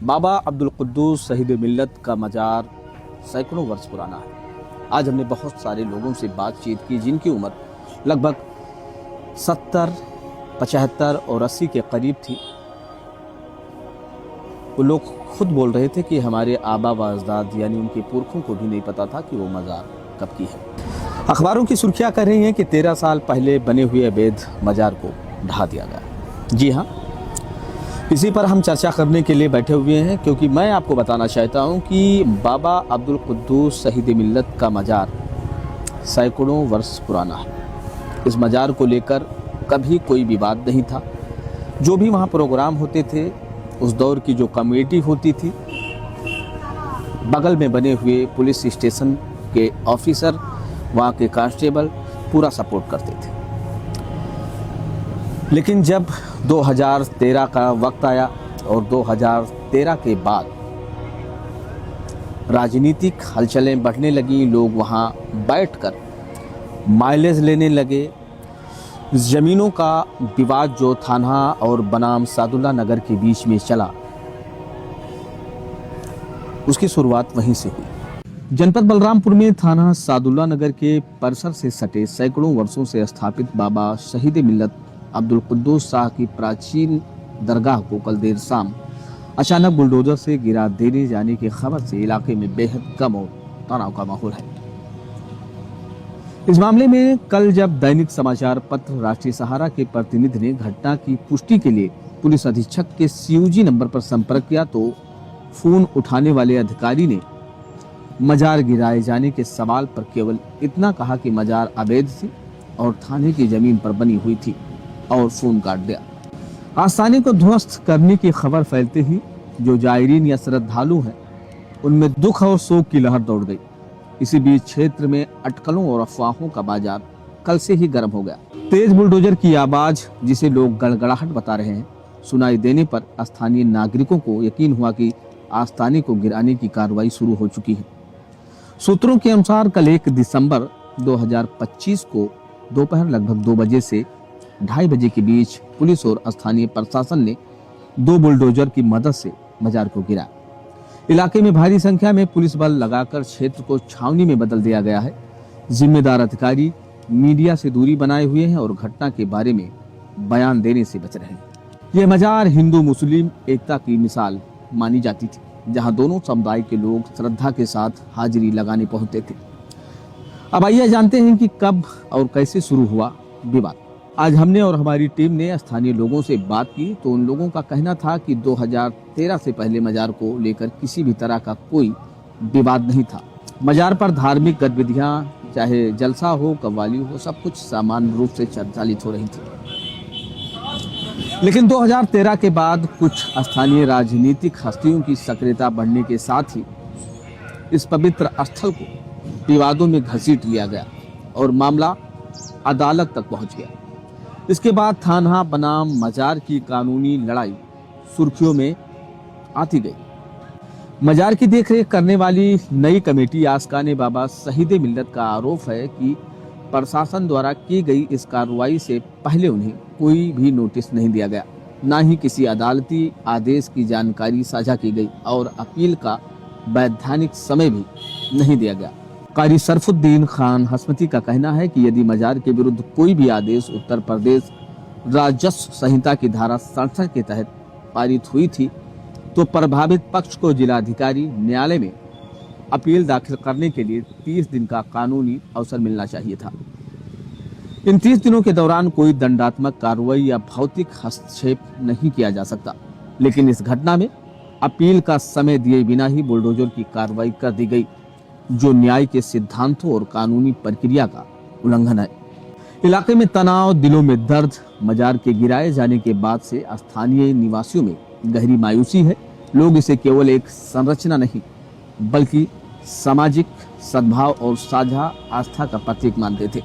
बाबा अब्दुल कुद्दूस शहीद मिल्लत का मज़ार सैकड़ों वर्ष पुराना है। आज हमने बहुत सारे लोगों से बातचीत की जिनकी उम्र लगभग 70, 75 और 80 के करीब थी। वो लोग खुद बोल रहे थे कि हमारे आबा व अजदाद यानी उनके पुरखों को भी नहीं पता था कि वो मज़ार कब की है। अखबारों की सुर्खियां कर रही हैं कि 13 साल पहले बने हुए अवैध मज़ार को ढहा दिया गया। जी हाँ, इसी पर हम चर्चा करने के लिए बैठे हुए हैं, क्योंकि मैं आपको बताना चाहता हूं कि बाबा अब्दुल कुद्दूस शहीद मिल्लत का मज़ार सैकड़ों वर्ष पुराना है। इस मज़ार को लेकर कभी कोई विवाद नहीं था। जो भी वहां प्रोग्राम होते थे, उस दौर की जो कमेटी होती थी, बगल में बने हुए पुलिस स्टेशन के ऑफिसर, वहाँ के कांस्टेबल पूरा सपोर्ट करते थे। लेकिन जब 2013 का वक्त आया और 2013 के बाद राजनीतिक हलचलें बढ़ने लगी, लोग वहाँ बैठकर माइलेज लेने लगे। ज़मीनों का विवाद जो थाना और बनाम सादुल्ला नगर के बीच में चला, उसकी शुरुआत वहीं से हुई। जनपद बलरामपुर में थाना सादुल्ला नगर के परिसर से सटे सैकड़ों वर्षों से स्थापित बाबा शहीद मिल्लत अब्दुल कुद्दूस शाह की प्राचीन दरगाह को कल देर शाम अचानक बुलडोजर से गिरा देने जाने की खबर से इलाके में बेहद गम और तनाव का माहौल है। इस मामले में कल जब दैनिक समाचार पत्र राष्ट्रीय सहारा के प्रतिनिधि ने घटना की पुष्टि के लिए पुलिस अधीक्षक के CUG नंबर पर संपर्क किया, तो फोन उठाने वाले अधिकारी ने मजार गिराए जाने के सवाल पर केवल इतना कहा कि मजार अवैध थी और थाने की जमीन पर बनी हुई थी, और फोन काट दिया। आस्थाने को ध्वस्त करने की खबर फैलते ही जो जायरीन या श्रद्धालु हैं, उनमें दुख और शोक की लहर दौड़ गई। इसी बीच क्षेत्र में अटकलों और अफवाहों का बाजार कल से ही गर्म हो गया। तेज बुलडोजर की आवाज, जिसे लोग गड़गड़ाहट बता रहे हैं, सुनाई देने पर स्थानीय नागरिकों को यकीन हुआ कि आस्थाने को गिराने की कार्रवाई शुरू हो चुकी है। सूत्रों के अनुसार कल 1 दिसंबर 2025 को दोपहर लगभग 2 बजे से 2:30 बजे के बीच पुलिस और स्थानीय प्रशासन ने 2 बुलडोजर की मदद से मजार को गिराया। इलाके में भारी संख्या में पुलिस बल लगाकर क्षेत्र को छावनी में बदल दिया गया है। जिम्मेदार अधिकारी मीडिया से दूरी बनाए हुए हैं और घटना के बारे में बयान देने से बच रहे हैं। यह मजार हिंदू मुस्लिम एकता की मिसाल मानी जाती थी, जहां दोनों समुदाय के लोग श्रद्धा के साथ हाजिरी लगाने पहुंचते थे। अब आइए जानते हैं कि कब और कैसे शुरू हुआ विवाद। आज हमने और हमारी टीम ने स्थानीय लोगों से बात की, तो उन लोगों का कहना था कि 2013 से पहले मजार को लेकर किसी भी तरह का कोई विवाद नहीं था। मजार पर धार्मिक गतिविधियां, चाहे जलसा हो, कव्वाली हो, सब कुछ सामान्य रूप से संचालित हो रही थी। लेकिन 2013 के बाद कुछ स्थानीय राजनीतिक हस्तियों की सक्रियता बढ़ने के साथ ही इस पवित्र स्थल को विवादों में घसीट लिया गया और मामला अदालत तक पहुंच गया। इसके बाद थाना बनाम मजार की कानूनी लड़ाई सुर्खियों में आती गई। मजार की देखरेख करने वाली नई कमेटी आस्काने बाबा शहीद मिल्लत का आरोप है कि प्रशासन द्वारा की गई इस कार्रवाई से पहले उन्हें कोई भी नोटिस नहीं दिया गया, न ही किसी अदालती आदेश की जानकारी साझा की गई और अपील का वैधानिक समय भी नहीं दिया गया। कारी सरफुद्दीन खान हसमती का कहना है कि यदि मजार के विरुद्ध कोई भी आदेश उत्तर प्रदेश राजस्व संहिता की धारा 67 के तहत पारित हुई थी, तो प्रभावित पक्ष को जिलाधिकारी न्यायालय में अपील दाखिल करने के लिए 30 दिन का कानूनी अवसर मिलना चाहिए था। इन 30 दिनों के दौरान कोई दंडात्मक कार्रवाई या भौतिक हस्तक्षेप नहीं किया जा सकता। लेकिन इस घटना में अपील का समय दिए बिना ही बुलडोजर की कार्रवाई कर दी गई, जो न्याय के सिद्धांतों और कानूनी प्रक्रिया का उल्लंघन है। इलाके में तनाव, दिलों में दर्द। मजार के गिराए जाने के बाद से स्थानीय निवासियों में गहरी मायूसी है। लोग इसे केवल एक संरचना नहीं, बल्कि सामाजिक सद्भाव और साझा आस्था का प्रतीक मानते थे।